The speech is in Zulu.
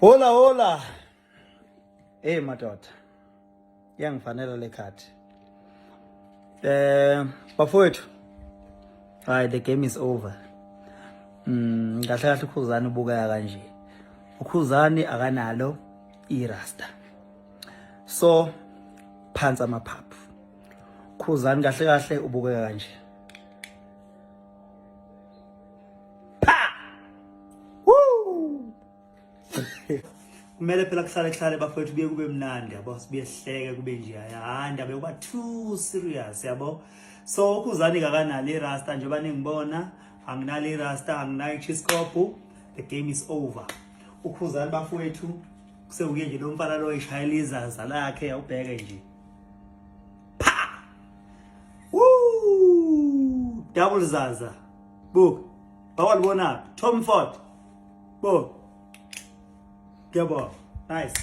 Hola hola. Madoda. Yangifanele le khadi. Bafowethu. Hayi, the game is over. Kahle kahle uKhuzani ubukeka kanje. uKhuzani akanalo irasta. So phansi amaphaphu. uKhuzani kahle kahle ubukeka kanje. Kumele phela kuhlale bafowethu kuye kube mnandi yabo, sibuye sihleke kube nje hayi indaba yokuba too serious yabo. So uKhuzani kakanalo irasta njengoba ningibona, anginalo irasta, anginayo ichiskophu. The game is over. uKhuzani bafowethu kusekuye nje lo mfana lo eshayela izaza lakhe awubheke nje. Double zaza. Book. Bawalibona Tom Ford. Bo. Nice.